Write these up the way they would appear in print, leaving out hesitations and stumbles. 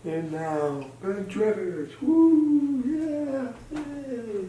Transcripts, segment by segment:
And now, Ben Trevich, woo, yeah, yay.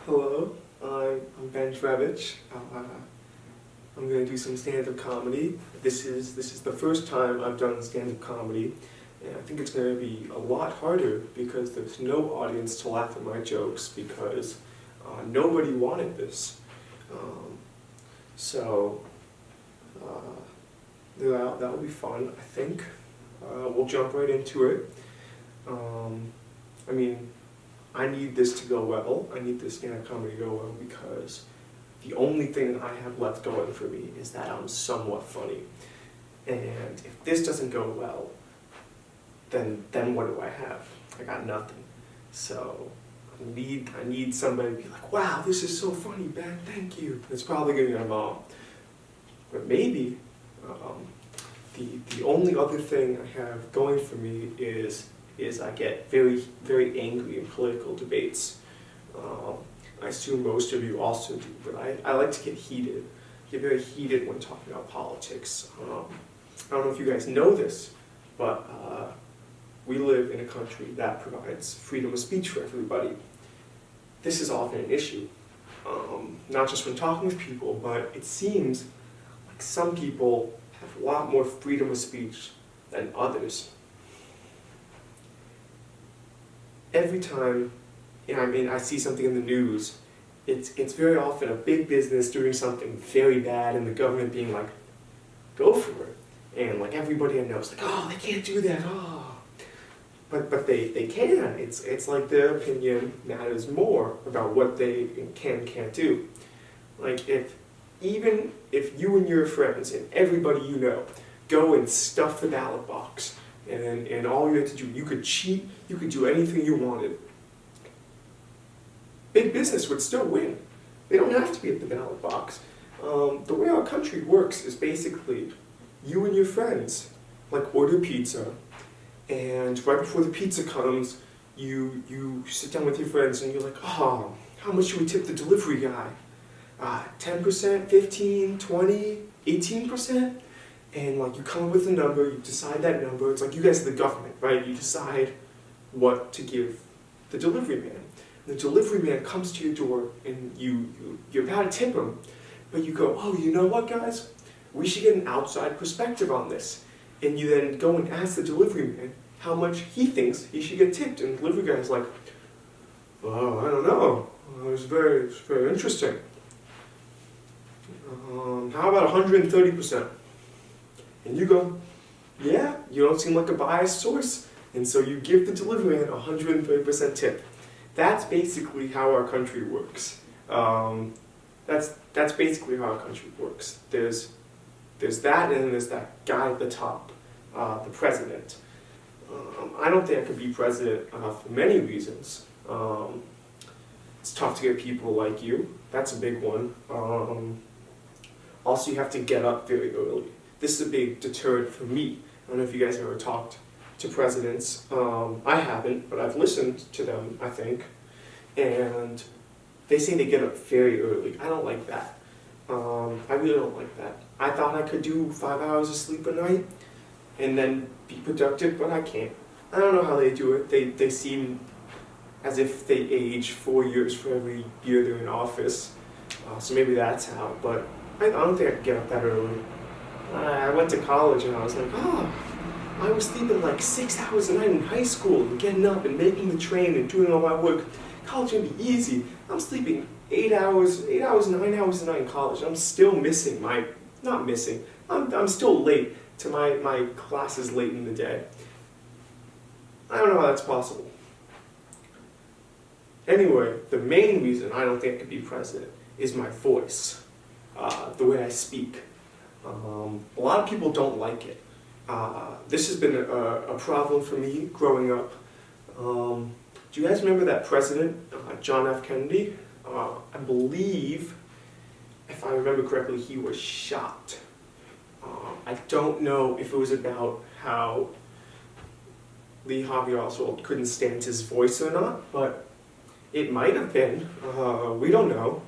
Hello, I'm Ben Trevich. I'm going to do some stand-up comedy. This is the first time I've done stand-up comedy, and I think it's going to be a lot harder because there's no audience to laugh at my jokes because nobody wanted this. So that'll be fun, I think. We'll jump right into it. I mean, I need this to go well. I need this stand-up comedy to go well because the only thing I have left going for me is that I'm somewhat funny. And if this doesn't go well, then what do I have? I got nothing. So I need somebody to be like, wow, this is so funny, Ben, thank you. It's probably gonna be my mom. But maybe the only other thing I have going for me is I get very, very angry in political debates. I assume most of you also do, but I like to get heated. Get very heated when talking about politics. I don't know if you guys know this, but we live in a country that provides freedom of speech for everybody. This is often an issue, not just when talking with people, but it seems like some people have a lot more freedom of speech than others. Every time I see something in the news, it's very often a big business doing something very bad and the government being like, go for it. And like everybody I know is like, oh, they can't do that, oh. But they can. It's like their opinion matters more about what they can and can't do. Like even if you and your friends and everybody you know go and stuff the ballot box and all you had to do, you could cheat, you could do anything you wanted, big business would still win. They don't have to be at the ballot box. The way our country works is basically you and your friends like order pizza, and right before the pizza comes, you sit down with your friends and you're like, oh, how much should we tip the delivery guy? 10%, 15, 20, 18%? And like you come up with a number, you decide that number. It's like you guys are the government, right? You decide what to give the delivery man. The delivery man comes to your door and you're about to tip him, but you go, oh, you know what, guys? We should get an outside perspective on this. And you then go and ask the delivery man how much he thinks he should get tipped. And the delivery guy's like, oh, I don't know. It's very interesting. How about 130%? And you go, yeah, you don't seem like a biased source. And so you give the delivery man 130% tip. That's basically how our country works. That's basically how our country works. There's that, and then there's that guy at the top, the president. I don't think I could be president for many reasons. It's tough to get people like you. That's a big one. Also, you have to get up very early. This is a big deterrent for me. I don't know if you guys have ever talked to presidents. I haven't, but I've listened to them, I think. And they say they get up very early. I don't like that. I really don't like that. I thought I could do 5 hours of sleep a night and then be productive, but I can't. I don't know how they do it. They seem as if they age 4 years for every year they're in office. So maybe that's how, but I don't think I could get up that early. I went to college and I was like, oh, I was sleeping like 6 hours a night in high school and getting up and making the train and doing all my work. College would be easy. I'm sleeping 9 hours a night in college. I'm still missing I'm still late to my classes late in the day. I don't know how that's possible. Anyway, the main reason I don't think I could be president is my voice, the way I speak. A lot of people don't like it. This has been a problem for me growing up. Do you guys remember that president, John F. Kennedy? I believe, if I remember correctly, he was shot. I don't know if it was about how Lee Harvey Oswald couldn't stand his voice or not, but it might have been. We don't know.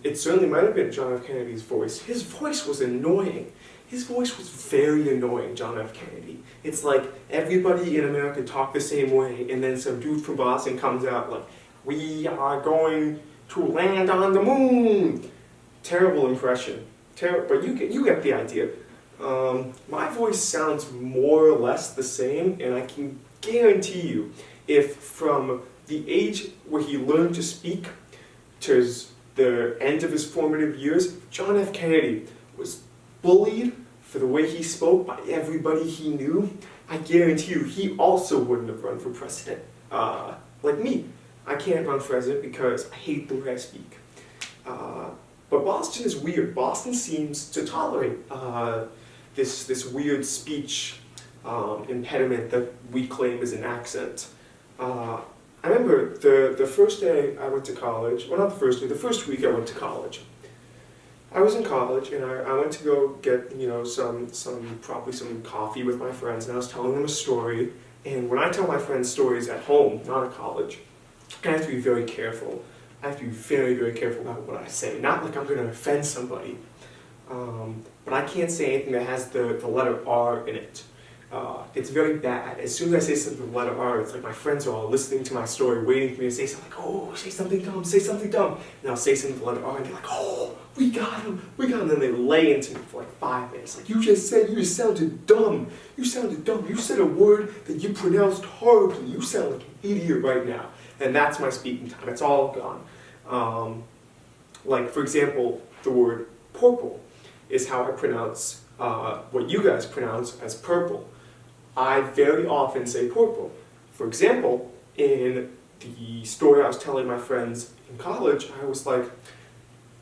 It certainly might have been John F. Kennedy's voice. His voice was annoying. His voice was very annoying, John F. Kennedy. It's like everybody in America talked the same way, and then some dude from Boston comes out like, "We are going to land on the moon." Terrible impression. But you get the idea. My voice sounds more or less the same, and I can guarantee you, if from the age where he learned to speak to the end of his formative years, John F. Kennedy was bullied for the way he spoke by everybody he knew, I guarantee you he also wouldn't have run for president. Like me, I can't run for president because I hate the way I speak. But Boston is weird. Boston seems to tolerate this weird speech impediment that we claim is an accent. I remember the first day I went to college, well not the first day, the first week I went to college. I was in college and I went to go get, probably some coffee with my friends, and I was telling them a story. And when I tell my friends stories at home, not at college, I have to be very careful. I have to be very, very careful about what I say. Not like I'm going to offend somebody, but I can't say anything that has the letter R in it. It's very bad. As soon as I say something with the letter R, it's like my friends are all listening to my story, waiting for me to say something like, "Oh, say something dumb, say something dumb." And I'll say something with the letter R, and they're like, "Oh, we got him, we got him." And then they lay into me for like 5 minutes. Like, you just sounded dumb. You sounded dumb. You said a word that you pronounced horribly. You sound like an idiot right now. And that's my speaking time. It's all gone. Like, for example, the word purple is how I pronounce what you guys pronounce as purple. I very often say purple. For example, in the story I was telling my friends in college, I was like,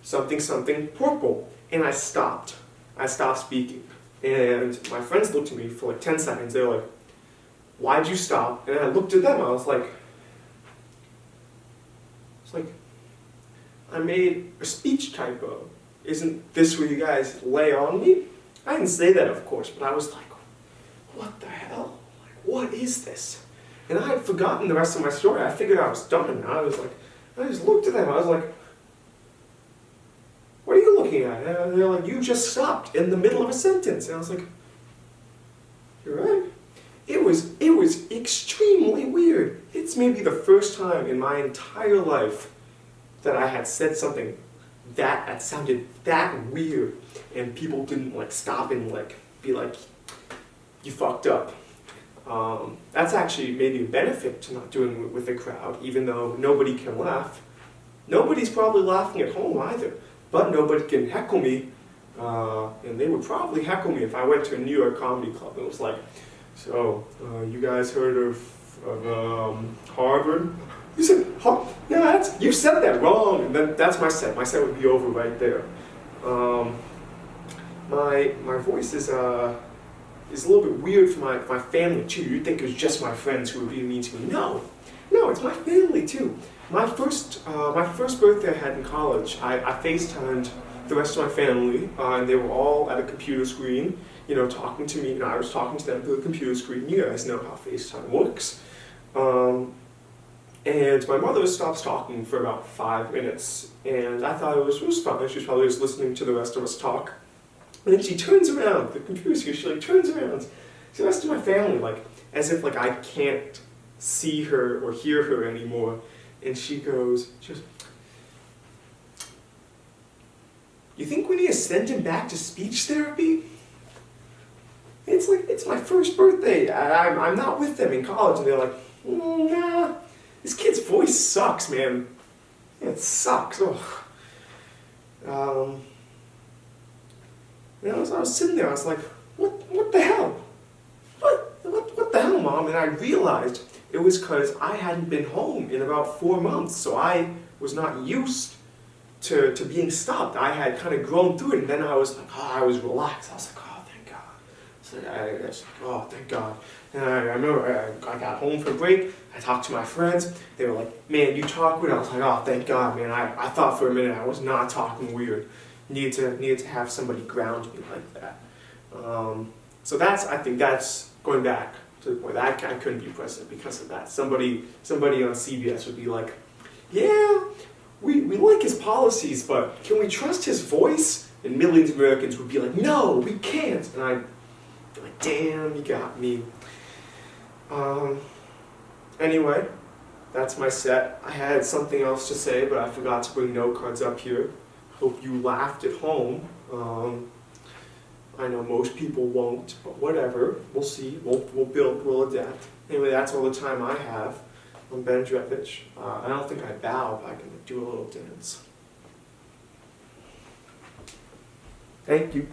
something, something, purple. And I stopped. I stopped speaking. And my friends looked at me for like 10 seconds. They were like, "Why'd you stop?" And I looked at them. I was like, I made a speech typo. Isn't this what you guys lay on me? I didn't say that, of course, but I was like, what the hell? Like, what is this? And I had forgotten the rest of my story. I figured I was done, and I just looked at them. I was like, "What are you looking at?" And they're like, "You just stopped in the middle of a sentence." And I was like, "You're right." It was extremely weird. It's maybe the first time in my entire life that I had said something that sounded that weird, and people didn't like stop and like be like, "You fucked up." That's actually maybe a benefit to not doing it with a crowd, even though nobody can laugh. Nobody's probably laughing at home either, but nobody can heckle me, and they would probably heckle me if I went to a New York comedy club and it was like, "So, you guys heard of Harvard?" You said, "Yeah, you said that wrong," and then that's my set. My set would be over right there. My voice is a little bit weird for my family too. You'd think it was just my friends who were being mean to me. No, it's my family too. My first birthday I had in college, I FaceTimed the rest of my family, and they were all at a computer screen, talking to me, and I was talking to them through the computer screen. You guys know how FaceTime works. And my mother stops talking for about 5 minutes, and I thought it was fine. She was probably just listening to the rest of us talk. And then she turns around, the computer screen, she turns around to the rest of my family, as if I can't see her or hear her anymore. And she goes, "You think we need to send him back to speech therapy?" It's my first birthday. I'm not with them in college, and they're like, "Nah, this kid's voice sucks, man. It sucks." Ugh. I was sitting there, I was like, what the hell? What the hell, Mom? And I realized it was because I hadn't been home in about 4 months, so I was not used to being stopped. I had kind of grown through it, and then I was like, I was relaxed. I was like, "Oh, thank God." So I was like, "Oh, thank God." And I remember I got home for a break, I talked to my friends, they were like, "Man, you talk weird." I was like, "Oh, thank God, man." I thought for a minute I was not talking weird. Needed to have somebody ground me like that. So I think that's going back to the point that I couldn't be president because of that. Somebody on CBS would be like, "Yeah, we like his policies, but can we trust his voice? And millions of Americans would be like, no, we can't. And I'd be like, damn, you got me. Anyway, that's my set. I had something else to say, but I forgot to bring note cards up here. Hope you laughed at home. I know most people won't, but whatever. We'll see. We'll adapt. Anyway, that's all the time I have. I'm Ben Drevich. I don't think I bow, but I can do a little dance. Thank you.